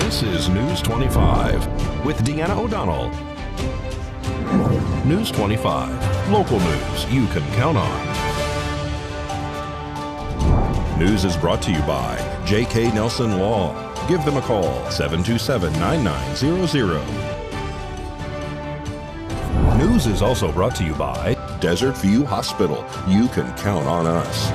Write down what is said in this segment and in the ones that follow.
This is News 25 with Deanna O'Donnell. News 25, local news you can count on. News is brought to you by J.K. Nelson Law. Give them a call, 727-9900. News is also brought to you by Desert View Hospital. You can count on us.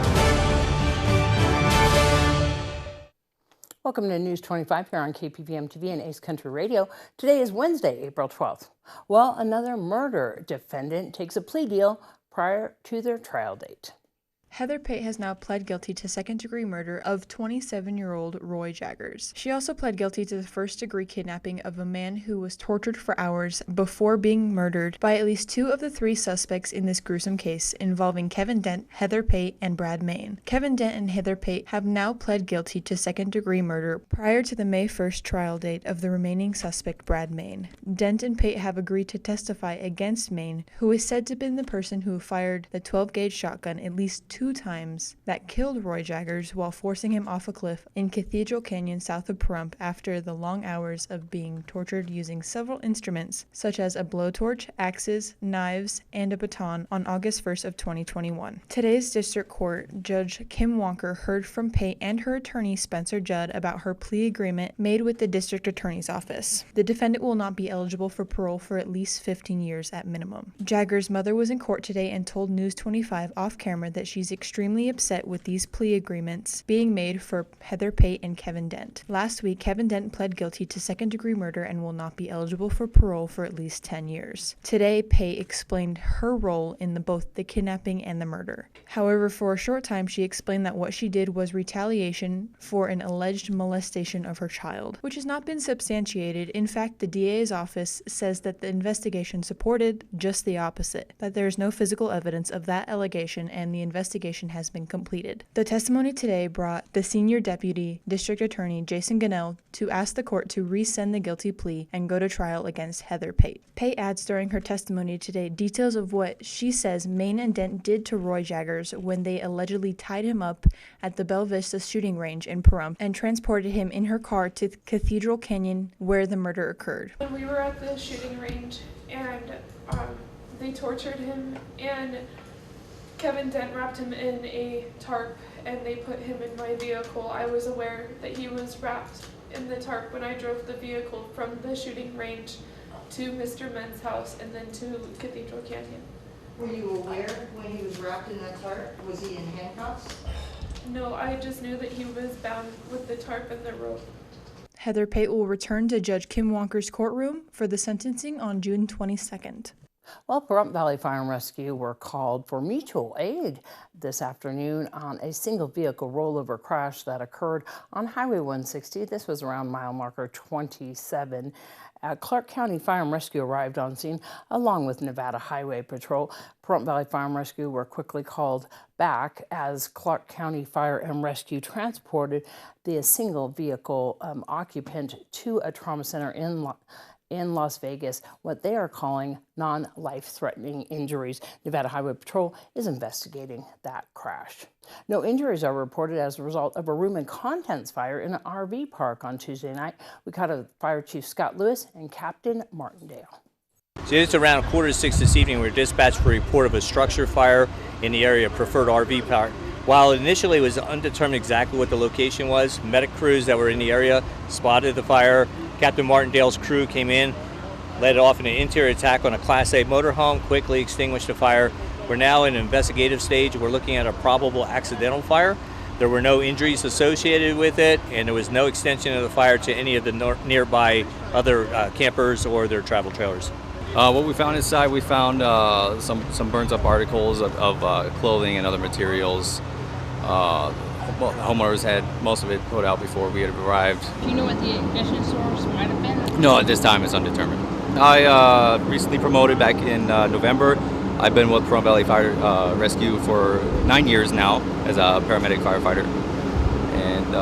Welcome to News 25 here on KPVM TV and Ace Country Radio. Today is Wednesday, April 12th. Well, another murder defendant takes a plea deal prior to their trial date. Heather Pate has now pled guilty to second-degree murder of 27-year-old Roy Jaggers. She also pled guilty to the first-degree kidnapping of a man who was tortured for hours before being murdered by at least two of the three suspects in this gruesome case involving Kevin Dent, Heather Pate, and Brad Main. Kevin Dent and Heather Pate have now pled guilty to second-degree murder prior to the May 1st trial date of the remaining suspect, Brad Main. Dent and Pate have agreed to testify against Main, who is said to have been the person who fired the 12-gauge shotgun at least two times that killed Roy Jaggers while forcing him off a cliff in Cathedral Canyon south of Pahrump after the long hours of being tortured using several instruments such as a blowtorch, axes, knives, and a baton on August 1st of 2021. Today's district court, Judge Kim Wonker heard from Pate and her attorney Spencer Judd about her plea agreement made with the district attorney's office. The defendant will not be eligible for parole for at least 15 years at minimum. Jaggers' mother was in court today and told News 25 off camera that she's extremely upset with these plea agreements being made for Heather Pate and Kevin Dent. Last week, Kevin Dent pled guilty to second-degree murder and will not be eligible for parole for at least 10 years. Today, Pate explained her role in both the kidnapping and the murder. However, for a short time, she explained that what she did was retaliation for an alleged molestation of her child, which has not been substantiated. In fact, the DA's office says that the investigation supported just the opposite, that there is no physical evidence of that allegation and the investigation has been completed. The testimony today brought the Senior Deputy District Attorney Jason Gunnell to ask the court to rescind the guilty plea and go to trial against Heather Pate. Pate adds during her testimony today details of what she says Main and Dent did to Roy Jaggers when they allegedly tied him up at the Bella Vista shooting range in Pahrump and transported him in her car to Cathedral Canyon where the murder occurred. When we were at the shooting range and they tortured him, and Kevin Dent wrapped him in a tarp and they put him in my vehicle. I was aware that he was wrapped in the tarp when I drove the vehicle from the shooting range to Mr. Men's house and then to Cathedral Canyon. Were you aware when he was wrapped in that tarp? Was he in handcuffs? No, I just knew that he was bound with the tarp and the rope. Heather Pate will return to Judge Kim Wonker's courtroom for the sentencing on June 22nd. Well, Pahrump Valley Fire and Rescue were called for mutual aid this afternoon on a single vehicle rollover crash that occurred on Highway 160. This was around mile marker 27. Clark County Fire and Rescue arrived on scene along with Nevada Highway Patrol. Pahrump Valley Fire and Rescue were quickly called back as Clark County Fire and Rescue transported the single vehicle occupant to a trauma center in Las Vegas, what they are calling non-life-threatening injuries. Nevada Highway Patrol is investigating that crash. No injuries are reported as a result of a room and contents fire in an RV park on Tuesday night. We caught a Fire Chief Scott Lewis and Captain Martindale. So it's around 5:45 this evening. We were dispatched for a report of a structure fire in the area of Preferred RV Park. While initially it was undetermined exactly what the location was, medic crews that were in the area spotted the fire. Captain Martindale's crew came in, led off in an interior attack on a Class A motorhome, quickly extinguished the fire. We're now in an investigative stage. We're looking at a probable accidental fire. There were no injuries associated with it, and there was no extension of the fire to any of the nearby other campers or their travel trailers. What we found inside, we found some burnt up articles of clothing and other materials. Homeowners had most of it put out before we had arrived. Do you know what the ignition source might have been? No, at this time it's undetermined. I recently promoted back in November. I've been with Pahrump Valley Fire Rescue for 9 years now as a paramedic firefighter, and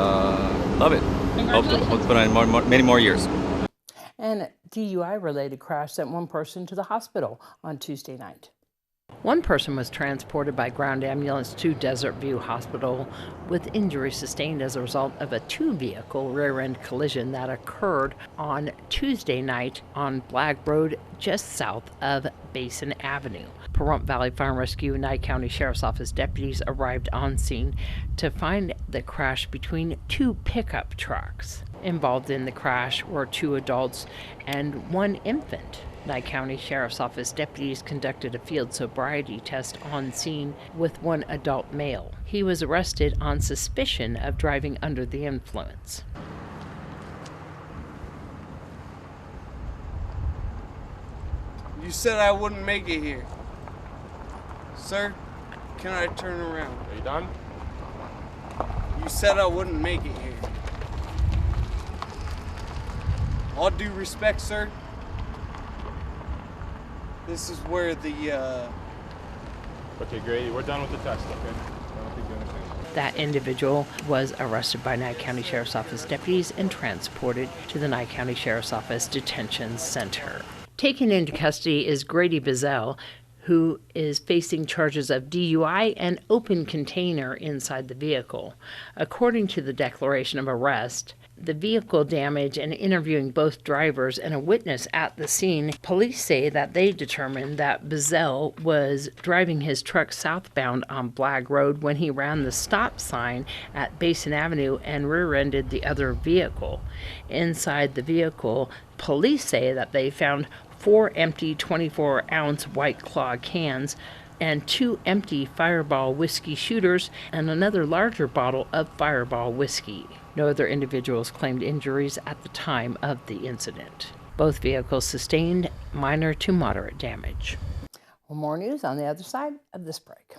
love it. Hope to put in many more years. And DUI-related crash sent one person to the hospital on Tuesday night. One person was transported by ground ambulance to Desert View Hospital with injuries sustained as a result of a two-vehicle rear-end collision that occurred on Tuesday night on Black Road just south of Basin Avenue. Pahrump Valley Fire and Rescue and Nye County Sheriff's Office deputies arrived on scene to find the crash between two pickup trucks. Involved in the crash were two adults and one infant. Nye County Sheriff's Office deputies conducted a field sobriety test on scene with one adult male. He was arrested on suspicion of driving under the influence. You said I wouldn't make it here. Sir, can I turn around? Are you done? You said I wouldn't make it here. All due respect, sir. This is where the, Okay, Grady, we're done with the test, okay? I don't think you understand. That individual was arrested by Nye County Sheriff's Office deputies and transported to the Nye County Sheriff's Office Detention Center. Taken into custody is Grady Bizzell, who is facing charges of DUI and open container inside the vehicle. According to the declaration of arrest, the vehicle damage and interviewing both drivers and a witness at the scene, police say that they determined that Bizzell was driving his truck southbound on Black Road when he ran the stop sign at Basin Avenue and rear-ended the other vehicle. Inside the vehicle, police say that they found 4 empty 24-ounce White Claw cans and 2 empty Fireball whiskey shooters and another larger bottle of Fireball whiskey. No other individuals claimed injuries at the time of the incident. Both vehicles sustained minor to moderate damage. Well, more news on the other side of this break.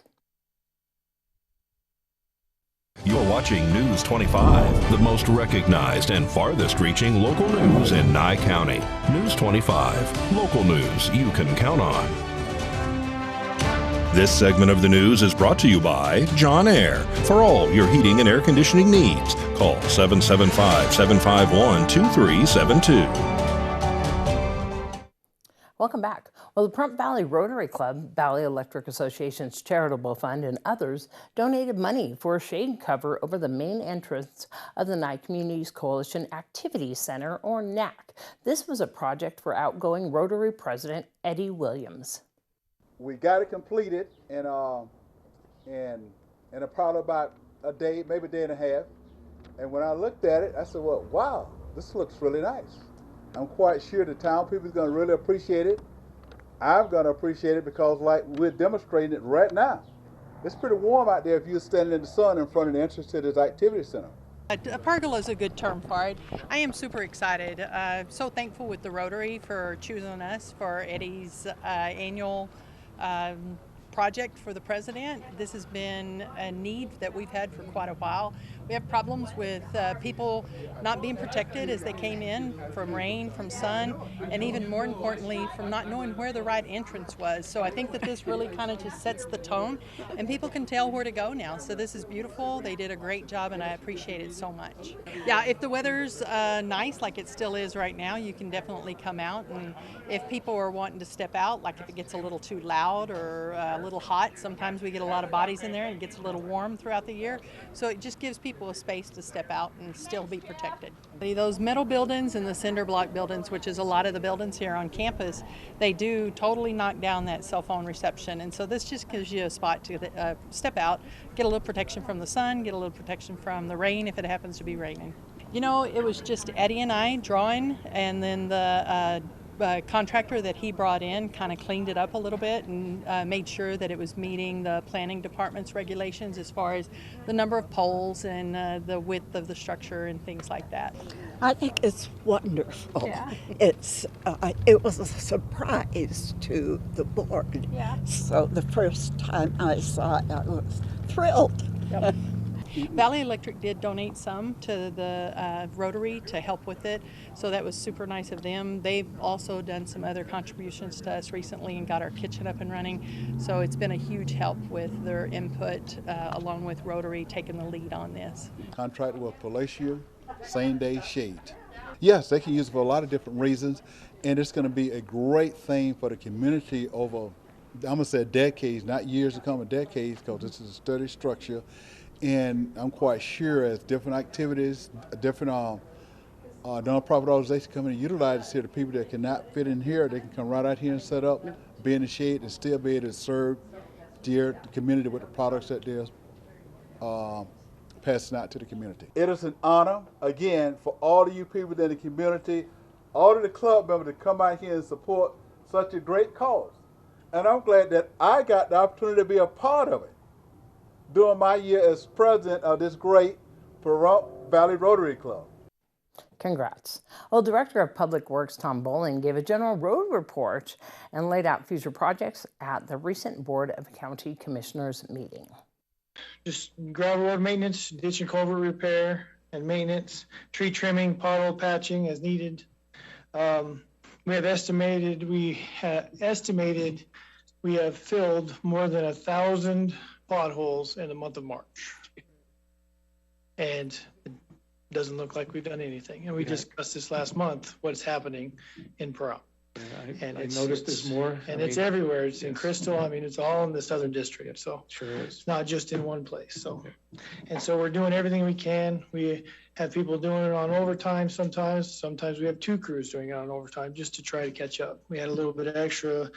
You're watching News 25, the most recognized and farthest-reaching local news in Nye County. News 25, local news you can count on. This segment of the news is brought to you by John Air. For all your heating and air conditioning needs, call 775-751-2372. Welcome back. Well, the Pahrump Valley Rotary Club, Valley Electric Association's charitable fund, and others donated money for a shade cover over the main entrance of the Nye Communities Coalition Activity Center, or NAC. This was a project for outgoing Rotary President Eddie Williams. We got it completed in probably about a day, maybe a day and a half. And when I looked at it, I said, well, wow, this looks really nice. I'm quite sure the town people is going to really appreciate it. I'm going to appreciate it because, like, we're demonstrating it right now. It's pretty warm out there if you're standing in the sun in front of the entrance to this activity center. A pergola is a good term for it. I am super excited. So thankful with the Rotary for choosing us for Eddie's annual project for the president. This has been a need that we've had for quite a while. We have problems with people not being protected as they came in from rain, from sun, and even more importantly, from not knowing where the right entrance was. So I think that this really kind of just sets the tone, and people can tell where to go now. So this is beautiful. They did a great job, and I appreciate it so much. Yeah, if the weather's nice, like it still is right now, you can definitely come out. And if people are wanting to step out, like if it gets a little too loud or a little hot, sometimes we get a lot of bodies in there and it gets a little warm throughout the year. So it just gives people a space to step out and still be protected. Those metal buildings and the cinder block buildings, which is a lot of the buildings here on campus, they do totally knock down that cell phone reception. And so this just gives you a spot to step out, get a little protection from the sun, get a little protection from the rain if it happens to be raining. You know, it was just Eddie and I drawing, and then the contractor that he brought in kind of cleaned it up a little bit and made sure that it was meeting the planning department's regulations as far as the number of poles and the width of the structure and things like that. I think it's wonderful. Yeah. It was a surprise to the board. Yeah. So the first time I saw it, I was thrilled. Yep. Valley Electric did donate some to the Rotary to help with it, so that was super nice of them. They've also done some other contributions to us recently and got our kitchen up and running, so it's been a huge help with their input along with Rotary taking the lead on this. Contract with Palacio, same-day shade. Yes, they can use it for a lot of different reasons, and it's going to be a great thing for the community over I'm gonna say decades, not years to come, but decades, because this is a sturdy structure. And I'm quite sure as different activities, different nonprofit organizations come in and utilize this here, the people that cannot fit in here, they can come right out here and set up, be in the shade, and still be able to serve the community with the products that they're passing out to the community. It is an honor, again, for all of you people in the community, all of the club members to come out here and support such a great cause. And I'm glad that I got the opportunity to be a part of it during my year as president of this great Pahrump Valley Rotary Club. Congrats. Well, Director of Public Works Tom Bowling gave a general road report and laid out future projects at the recent Board of County Commissioners meeting. Just gravel road maintenance, ditch and culvert repair and maintenance, tree trimming, pothole patching as needed. We have estimated we have filled more than 1,000 potholes in the month of March. And it doesn't look like we've done anything. And we discussed this last month, what's happening in Pahrump. And I noticed there's more. And it's everywhere. It's in Crystal. I mean, it's all in the Southern District. So sure is. It's not just in one place. So, and so we're doing everything we can. We have people doing it on overtime sometimes. Sometimes we have 2 crews doing it on overtime just to try to catch up. We had a little bit of extra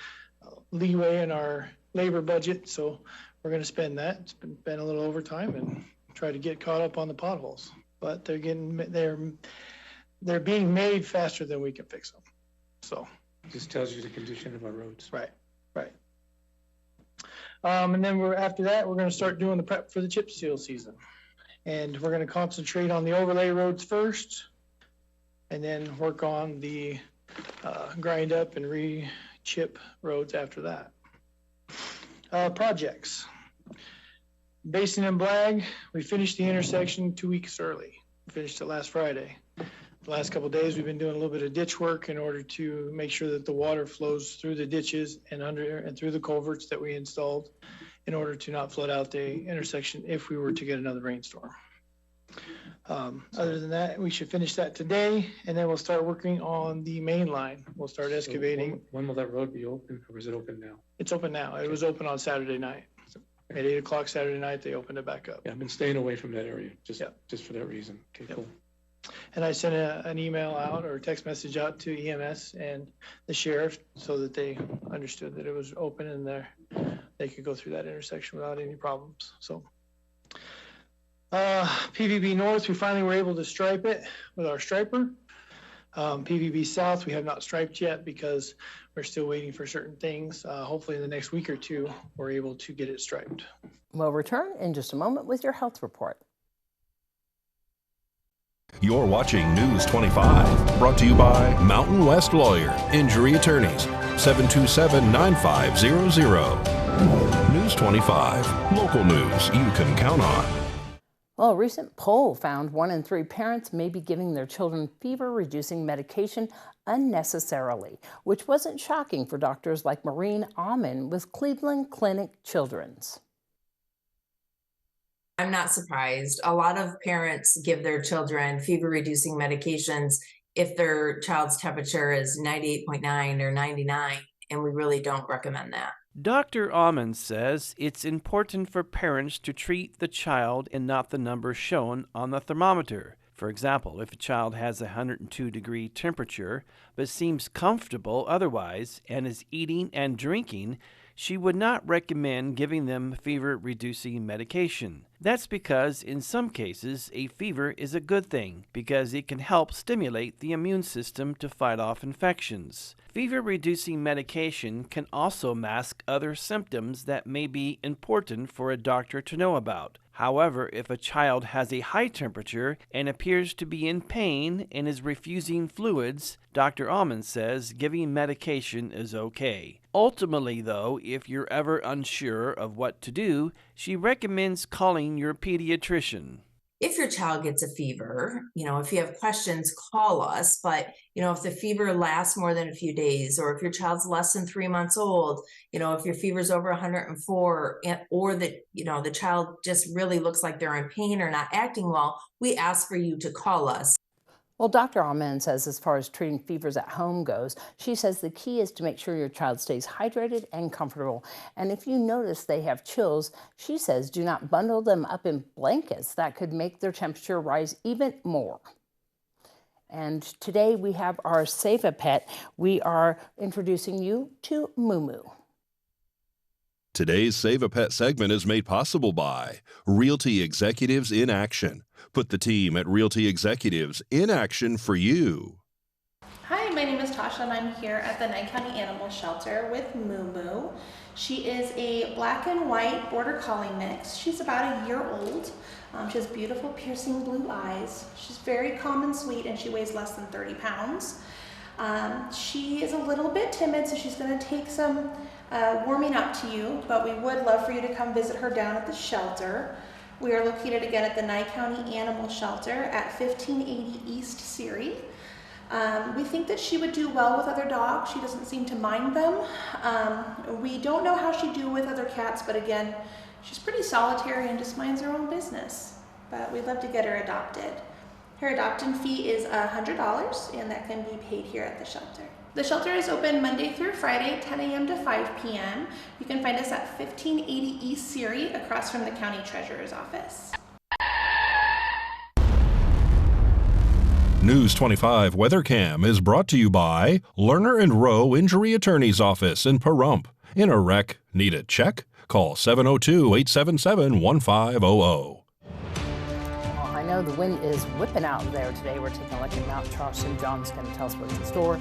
leeway in our labor budget, so we're going to spend that. It's been a little overtime and try to get caught up on the potholes. But they're being made faster than we can fix them. So. Just tells you the condition of our roads. Right. And then after that, we're going to start doing the prep for the chip seal season. And we're going to concentrate on the overlay roads first, and then work on the grind up and re-chip roads after that. Projects. Basin and Blag, we finished the intersection 2 weeks early. We finished it last Friday. The last couple of days, we've been doing a little bit of ditch work in order to make sure that the water flows through the ditches and under and through the culverts that we installed in order to not flood out the intersection if we were to get another rainstorm. Other than that, we should finish that today, and then we'll start working on the main line. We'll start excavating. So when will that road be open, or is it open now? It's open now. It was open on Saturday night. At 8 o'clock Saturday night, they opened it back up. Yeah, I've been staying away from that area just for that reason. Okay, cool. And I sent an email out or a text message out to EMS and the sheriff so that they understood that it was open and they could go through that intersection without any problems. So PVB North, we finally were able to stripe it with our striper. PVB South, we have not striped yet because we're still waiting for certain things. Hopefully in the next week or 2, we're able to get it striped. We'll return in just a moment with your health report. You're watching News 25, brought to you by Mountain West Lawyer, Injury Attorneys, 727-9500. News 25, local news you can count on. Well, a recent poll found 1 in 3 parents may be giving their children fever-reducing medication unnecessarily, which wasn't shocking for doctors like Maureen Alman with Cleveland Clinic Children's. I'm not surprised. A lot of parents give their children fever-reducing medications if their child's temperature is 98.9 or 99, and we really don't recommend that. Dr. Almond says it's important for parents to treat the child and not the number shown on the thermometer. For example, if a child has a 102-degree temperature but seems comfortable otherwise and is eating and drinking, she would not recommend giving them fever-reducing medication. That's because in some cases, a fever is a good thing because it can help stimulate the immune system to fight off infections. Fever-reducing medication can also mask other symptoms that may be important for a doctor to know about. However, if a child has a high temperature and appears to be in pain and is refusing fluids, Dr. Almond says giving medication is okay. Ultimately, though, if you're ever unsure of what to do, she recommends calling your pediatrician. If your child gets a fever, if you have questions, call us. But, if the fever lasts more than a few days, or if your child's less than 3 months old, if your fever's over 104, or that, the child just really looks like they're in pain or not acting well, we ask for you to call us. Well, Dr. Amen says as far as treating fevers at home goes, she says the key is to make sure your child stays hydrated and comfortable. And if you notice they have chills, she says do not bundle them up in blankets. That could make their temperature rise even more. And today we have our Save a Pet. We are introducing you to Moo Moo. Today's Save a Pet segment is made possible by Realty Executives in Action. Put the team at Realty Executives in action for you. Hi, my name is Tasha and I'm here at the Nye County Animal Shelter with Moo Moo. She is a black and white border collie mix. She's about a year old. She has beautiful piercing blue eyes. She's very calm and sweet and she weighs less than 30 pounds. She is a little bit timid, so she's going to take some warming up to you, but we would love for you to come visit her down at the shelter. We are located again at the Nye County Animal Shelter at 1580 East Seary. We think that she would do well with other dogs. She doesn't seem to mind them. We don't know how she'd do with other cats, but again, she's pretty solitary and just minds her own business. But we'd love to get her adopted. Her adoption fee is $100 and that can be paid here at the shelter. The shelter is open Monday through Friday, 10 a.m. to 5 p.m. You can find us at 1580 East Seary across from the County Treasurer's Office. News 25 WeatherCam is brought to you by Lerner and Rowe Injury Attorney's Office in Pahrump. In a wreck, need a check? Call 702-877-1500. I know the wind is whipping out there today. We're taking a look at Mount Charleston. John's going to tell us what's in store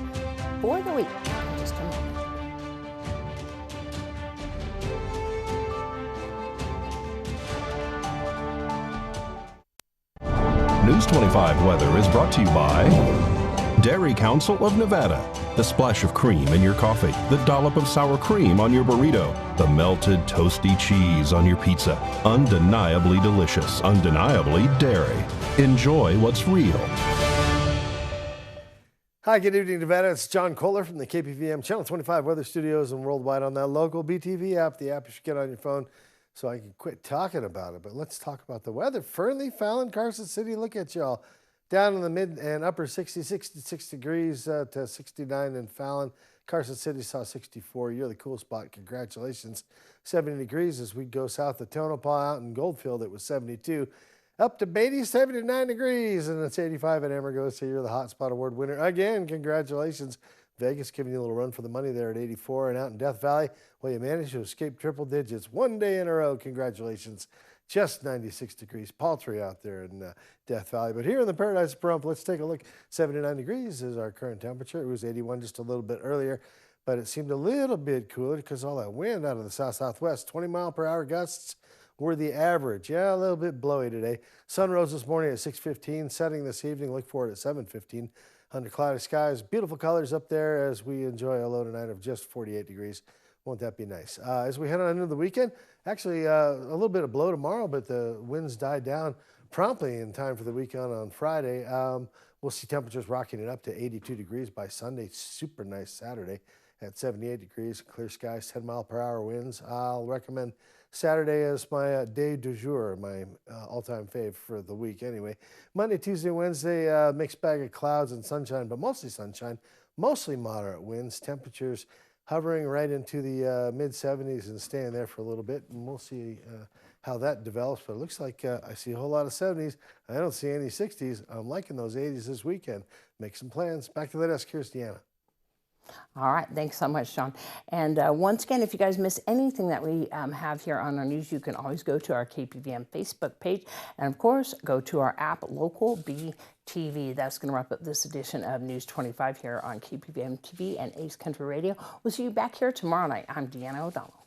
for the week in just a moment. News 25 weather is brought to you by Dairy Council of Nevada. The splash of cream in your coffee, the dollop of sour cream on your burrito, the melted toasty cheese on your pizza. Undeniably delicious, undeniably dairy. Enjoy what's real. Hi, good evening, Nevada. It's John Kohler from the KPVM Channel 25 Weather Studios and worldwide on that local BTV app, the app you should get on your phone so I can quit talking about it. But let's talk about the weather. Fernley, Fallon, Carson City, look at y'all. Down in the mid and upper 60, 66 degrees to 69 in Fallon. Carson City saw 64. You're the cool spot. Congratulations. 70 degrees as we go south of Tonopah. Out in Goldfield, it was 72. Up to Beatty, 79 degrees, and it's 85 at Amargosa. So you're the Hot Spot Award winner. Again, congratulations. Vegas giving you a little run for the money there at 84. And out in Death Valley, well, you managed to escape triple digits one day in a row. Congratulations. Just 96 degrees, paltry out there in Death Valley. But here in the Paradise of Pahrump, let's take a look. 79 degrees is our current temperature. It was 81 just a little bit earlier, but it seemed a little bit cooler because all that wind out of the south-southwest. 20-mile-per-hour gusts were the average. Yeah, a little bit blowy today. Sun rose this morning at 6:15, setting this evening. Look for it at 7:15. Under cloudy skies, beautiful colors up there as we enjoy a low tonight of just 48 degrees. Won't that be nice? As we head on into the weekend, actually a little bit of blow tomorrow, but the winds died down promptly in time for the weekend on Friday. We'll see temperatures rocking it up to 82 degrees by Sunday. Super nice Saturday at 78 degrees, clear skies, 10-mile-per-hour winds. I'll recommend Saturday as my day du jour, my all-time fave for the week anyway. Monday, Tuesday, Wednesday, mixed bag of clouds and sunshine, but mostly sunshine, mostly moderate winds. Temperatures hovering right into the mid-70s and staying there for a little bit, and we'll see how that develops. But it looks like I see a whole lot of 70s. I don't see any 60s. I'm liking those 80s this weekend. Make some plans. Back to the desk. Here's Deanna. All right, thanks so much, Sean. And once again, if you guys miss anything that we have here on our news, you can always go to our KPVM Facebook page. And of course, go to our app, Local BTV. That's going to wrap up this edition of News 25 here on KPVM TV and Ace Country Radio. We'll see you back here tomorrow night. I'm Deanna O'Donnell.